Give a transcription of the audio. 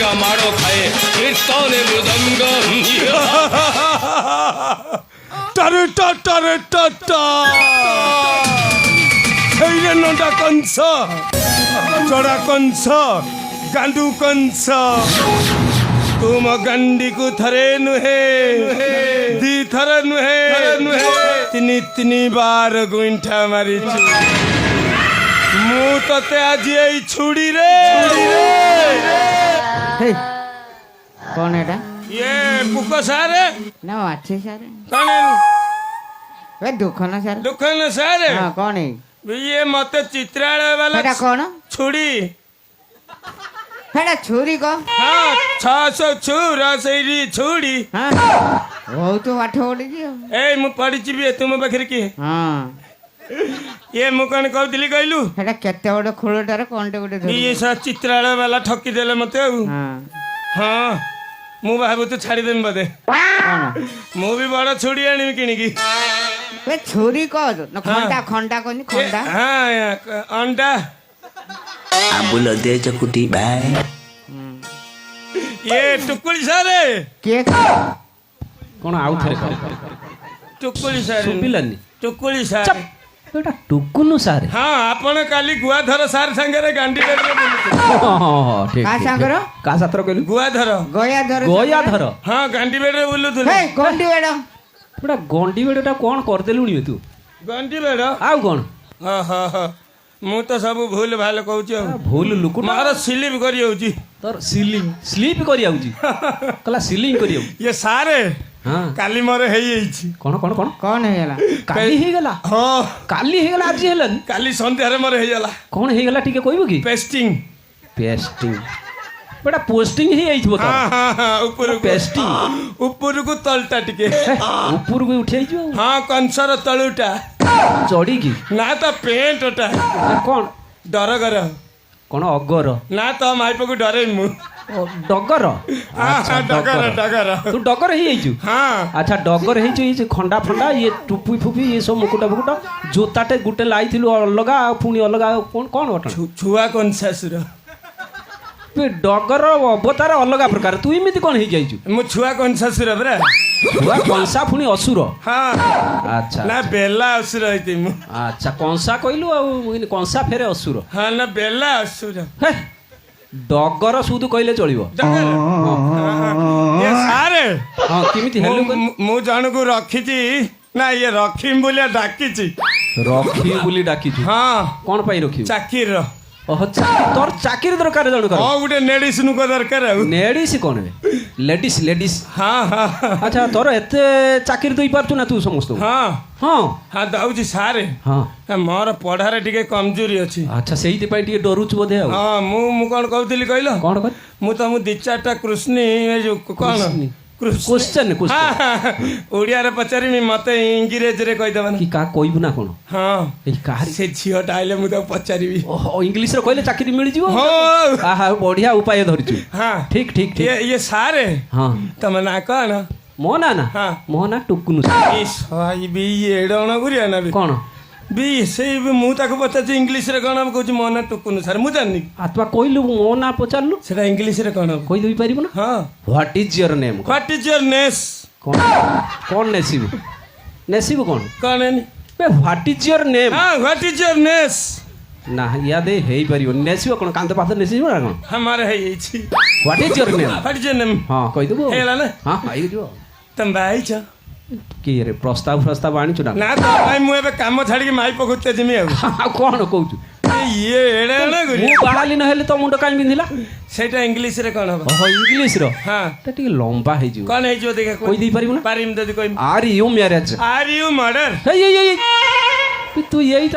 का मारो खाए कीर्तन मृदंग টারে টারে টাটা এইরে নটা কংস চড়া কংস গান্ডু কংস तुम गंडी को थरे नुहे दी थर नुहे तिनी तिनी बार गुंठा मारी मु तते आज यही छुड़ी रे कौन है ये पुको सारे ना अच्छे सारे कौन है वे दुख न सारे दुख न सारे हाँ कौन है ये मत चित्रालय वाला बेटा कौन छुड़ी बेटा छुरी को हाँ 600 छुरा सही छुड़ी हाँ वो तो पाठ पढ़ी ए मु पढ़ी भी तुम पाखरे की हाँ ये मु कौन कहती कहलु बेटा केते बड़ खोलटार कौनटे गोटे ये सब चित्रालय वाला ठकी देले मते हाँ हाँ मु भाबु तू छाड़ी देम बदे कौन मु भी बड़ा छुड़ी आनी किनिकी वे छुरी को न खंडा खंडा कोनी खंडा हाँ अंडा आबुल दे चकुटी बाय ये टुकुली सारे के कौन आउ थे टुकुली सारे सुपिलानी टुकुली सारे बेटा टुकुनु सारे हाँ आपण काली गुआधर सार संगे गांडी बेड हां ठीक का सांगरो का सातर कहलु गुआधर गया धर हाँ गांडी बेड रे बुलु हे गंडी बेड बेटा गंडी बेडटा कोन कर देलुनी तू गांडी बेड आउ कोन हाँ हाँ हाँ मु तो सब भूल भाल कहूँ भूल लुक मार स्लिप करी होची तोर सीलिंग स्लीप करी आउची कला सीलिंग करी आउ ये सारे हां काली मोर हे जाईची कोन कोन कोन कौन है गेला काली हे गेला हाँ काली हे गेला आज हेलन काली संध्या रे मोर हे जाला कोन हे गेला ठीक कहबो की पेस्टिंग पेस्टिंग बेटा पोस्टिंग ही आइछ बता हाँ हाँ हाँ ऊपर पेस्टिंग ऊपर को तलटा टिके ऊपर को उठे आइछ हाँ कंसर तलुटा चढ़ी की ना तो पेंटटा कौन डर कर कौन अगर ना तो माइप को डरे मु डगर हाँ डगर डगर तू डगर ही आइछु हाँ अच्छा डगर ही ये खंडा फंडा ये टुपी फुपी ये सब मुकुटा फुकुटा जोताटे गुटे लाइथिलु अलगा पुनी अलगा कौन कौन बटन छुआ कौन ससुर डगर अवतार अलगा प्रकार तू इमिति कौन ही जाइछु मु छुआ कौन ससुर बरा छुआ कंसा पुनी असुर हाँ अच्छा ना बेला असुर होती मु अच्छा कंसा कहलु आ कंसा फेरे असुर हाँ ना बेला असुर हे डगर सुदु कहले चलिबो डगर ये सारे हां किमिति हेलु मु जन को रखीची ना ये रखीम बोलिया डाकीची रखी बोली डाकीछु हाँ कौन पाई रखी चाकीर ओह तोर चाकरी दरकार जण कर हाँ गोटे लेडीज नुक दरकार लेडीज कौन है लेडीज लेडीज हाँ हाँ अच्छा तोर एते चाकरी दई पारतु ना तू समस्त हाँ हाँ हाँ दउची सारे हाँ मोर पढ़ारे टिके कमजोरी अछि अच्छा सेही पई टिके डरुछु बोधे आ हाँ मु कोन कहउतली कहलो कौन कर मु तुम दी चारटा कृष्णी ए जो कोन क्वेश्चन ओडिया रे पचारि मी मते इंग्लिश रे कहि देबन कि का कहबु ना कोन हाँ ए काहरी से झियोटा आइले मु तो पचारिबी ओह इंग्लिश रे कहले चाकरी मिल जिवो हाँ आहा बढ़िया उपाय धरिछु हाँ ठीक ठीक ठीक ये सारे हाँ तम ना कौन मो ना ना हाँ मो ना टुकुनु ई सही भी ये डण गुरिया ना भी कौन भी से भी मु ताको पचाछि इंग्लिश रे कोन कहउछि मो ना टुकुनु सर मु जाननी आत्मा कहलु मो ना पचारलु सेटा इंग्लिश रे कोन कहि देई परिबो ना हाँ what is your name what is your name कौन कौन नेसिबो नेसिबो कौन कौन है बे व्हाट इज योर नेम हाँ व्हाट इज योर नेस ना याद हेई परिबो नेसिबो कोन कांत पाथ नेसिबो ना कोन हमारे है ये छी what is your name what is your name हां कहि देबो हेला ना हां आई जो तुम भाई छ कि रे प्रस्ताव आनी चुना ना तो भाई मु एबे काम छाड़ी के माई पखुते जिमी आ कौन कहू ये एड़े ना गुरी मु बाहाली न हेले तो मुंड काई बिंधिला सेटा इंग्लिश रे कोन हो ओह इंग्लिश रो हां त टिके लंबा हे जो कोन है जो देखा कोई देई परिबो ना पारिम ददी कोई are you marriage are you murder हे तू यही